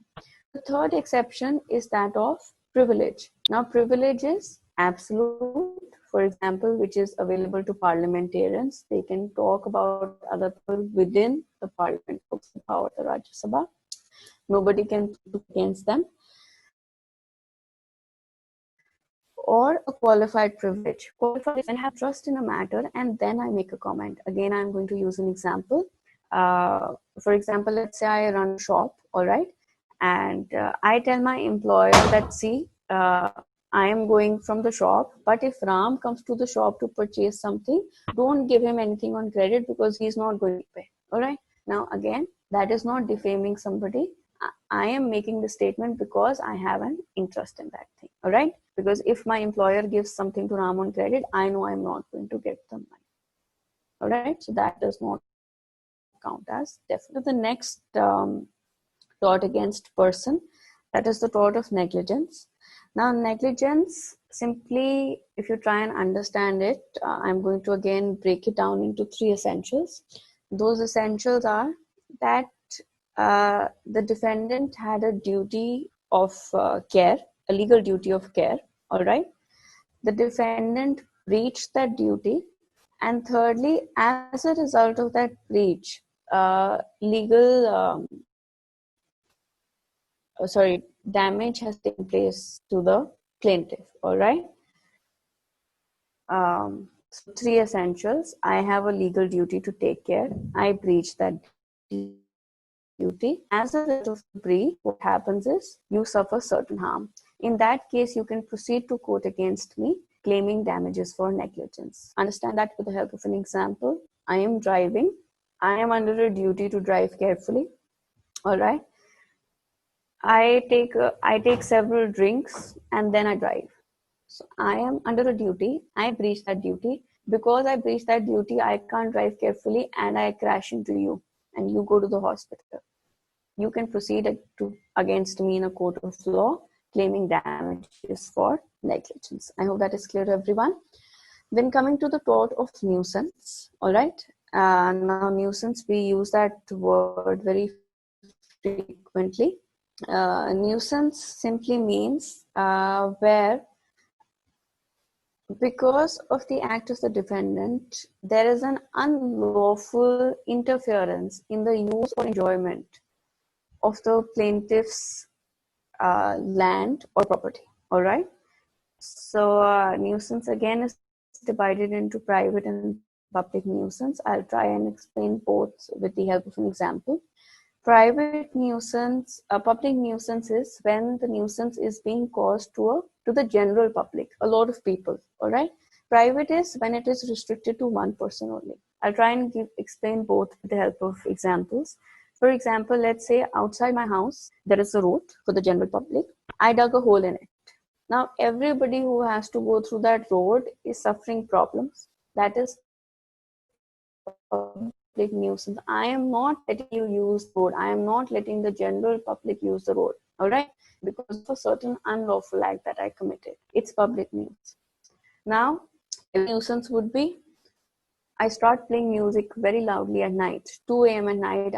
A: The third exception is that of privilege. Now, privilege is absolute, for example, which is available to parliamentarians. They can talk about other people within the parliament, Lok Sabha or the Rajya Sabha. Nobody can speak against them. Or a qualified privilege. Qualified is when I have trust in a matter and then I make a comment. Again, I'm going to use an example. For example, let's say I run a shop, all right, and I tell my employer that, see, I am going from the shop, but if Ram comes to the shop to purchase something, don't give him anything on credit because he's not going to pay, all right? Now, again, that is not defaming somebody. I am making the statement because I have an interest in that thing, all right? Because if my employer gives something to Ram on credit, I know I'm not going to get the money, all right? So that does not count as definite. The next tort against person, that is the tort of negligence. Now, negligence, simply, if you try and understand it, I'm going to again break it down into three essentials. Those essentials are that the defendant had a duty of care, a legal duty of care, all right? The defendant breached that duty. And thirdly, as a result of that breach, legal, damage has taken place to the plaintiff, all right? So three essentials. I have a legal duty to take care. I breach that duty. As a result of the breach, what happens is you suffer certain harm. In that case, you can proceed to court against me, claiming damages for negligence. Understand that with the help of an example. I am driving. I am under a duty to drive carefully. All right. I take several drinks and then I drive. So I am under a duty. I breach that duty. Because I breach that duty, I can't drive carefully and I crash into you and you go to the hospital. You can proceed against me in a court of law, claiming damages for negligence. I hope that is clear to everyone. Then coming to the tort of nuisance, all right? Now, nuisance, we use that word very frequently. Nuisance simply means where, because of the act of the defendant, there is an unlawful interference in the use or enjoyment of the plaintiff's land or property, all right? So nuisance again is divided into private and public nuisance. I'll try and explain both with the help of an example. Private nuisance, public nuisance is when the nuisance is being caused to the general public, a lot of people, all right? Private is when it is restricted to one person only. I'll try and explain both with the help of examples. For example, let's say outside my house, there is a road for the general public. I dug a hole in it. Now, everybody who has to go through that road is suffering problems. That is public nuisance. I am not letting you use the road. I am not letting the general public use the road. All right? Because of a certain unlawful act that I committed. It's public nuisance. Now, nuisance would be I start playing music very loudly at night. 2 a.m. at night,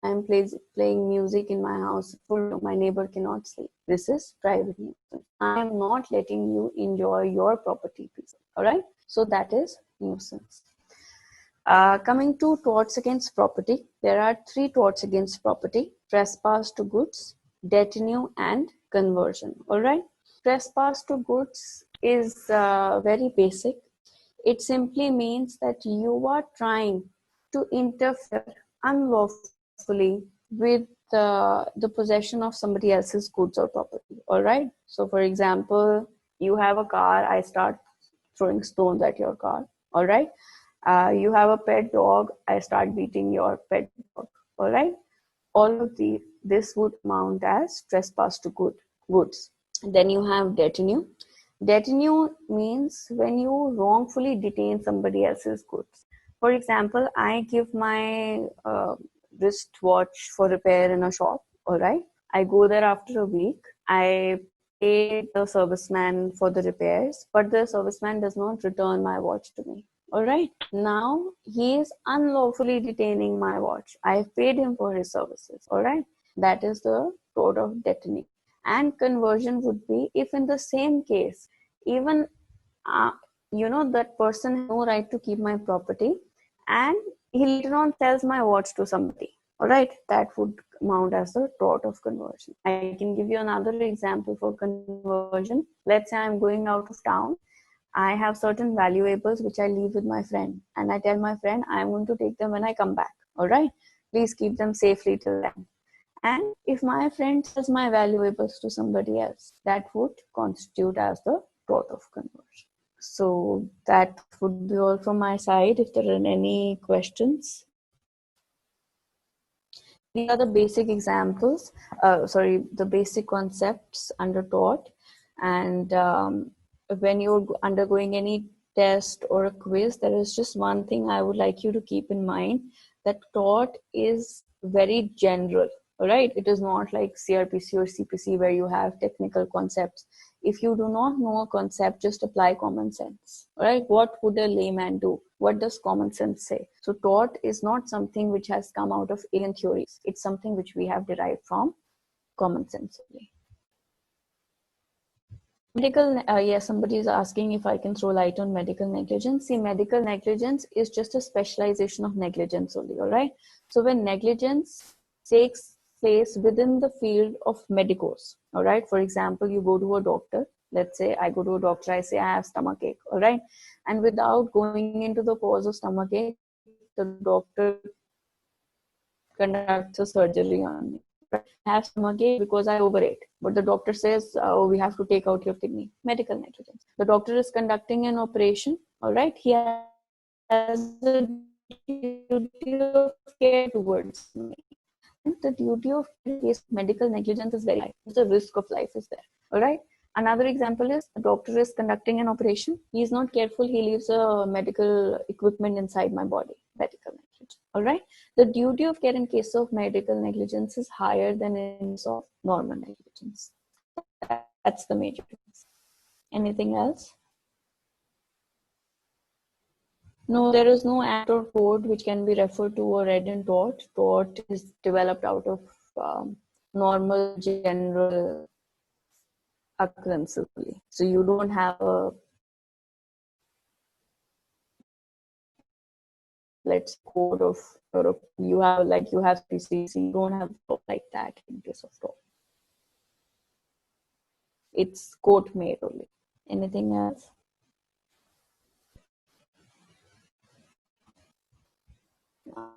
A: I'm playing music in my house. My neighbor cannot sleep. This is private nuisance. I am not letting you enjoy your property peace. All right? So that is nuisance. Coming to torts against property, there are three torts against property: trespass to goods, detenue, and conversion. All right? Trespass to goods is very basic. It simply means that you are trying to interfere unlawfully with the possession of somebody else's goods or property. All right? So, for example, you have a car, I start throwing stones at your car. All right? You have a pet dog, I start beating your pet dog. All right? All of this would amount as trespass to goods. And then you have detenue. Detenue means when you wrongfully detain somebody else's goods. For example, I give my wristwatch for repair in a shop, all right? I go there after a week. I pay the serviceman for the repairs, but the serviceman does not return my watch to me. All right. Now he is unlawfully detaining my watch. I have paid him for his services. All right. That is the tort of detenue. And conversion would be if in the same case, even uh, that person has no right to keep my property, and he later on sells my watch to somebody. All right, that would mount as the tort of conversion. I can give you another example for conversion. Let's say I'm going out of town. I have certain valuables which I leave with my friend, and I tell my friend I'm going to take them when I come back. All right, please keep them safely till then. And if my friend sells my valuables to somebody else, that would constitute as the tort of conversion. So that would be all from my side. If there are any questions. These are the basic examples, the basic concepts under tort. And when you're undergoing any test or a quiz, there is just one thing I would like you to keep in mind, that tort is very general, right? It is not like CRPC or CPC where you have technical concepts. If you do not know a concept, just apply common sense, right? What would a layman do? What does common sense say? So tort is not something which has come out of alien theories. It's something which we have derived from common sense only. Medical, yes, somebody is asking if I can throw light on medical negligence. See, medical negligence is just a specialization of negligence only, all right? So when negligence takes place within the field of medicos, all right? For example, you go to a doctor. Let's say I go to a doctor, I say I have stomachache, all right? And without going into the cause of stomachache, the doctor conducts a surgery on me. I have stomachache because I overate. But the doctor says, oh, we have to take out your kidney. Medical negligence. The doctor is conducting an operation. All right. He has a duty of care towards me. And the duty of care in case of medical negligence is very high. The risk of life is there. All right. Another example is a doctor is conducting an operation. He is not careful. He leaves a medical equipment inside my body. Medical negligence. All right. The duty of care in case of medical negligence is higher than in case of normal negligence. That's the major difference. Anything else? No, there is no act or code which can be referred to or read in tort. Tort is developed out of normal general occurrences. So you don't have a, let's code of, or you have PCC, you don't have like that in case of tort. It's court made only. Anything else?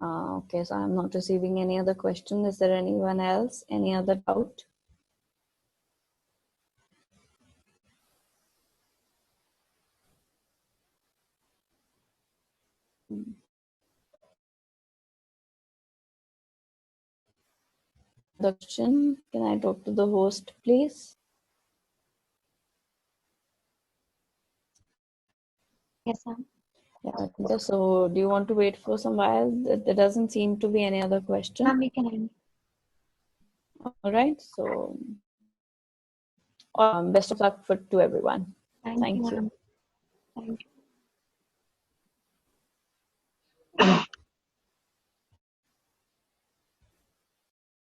A: Okay, so I'm not receiving any other question. Is there anyone else? Any other doubt? The question, can I talk to the host, please?
B: Yes, ma'am.
A: Yeah, so do you want to wait for some while? There doesn't seem to be any other question.
B: Ma'am, we can end.
A: All right, so best of luck to everyone. Thank you.
B: Ma'am. Thank you.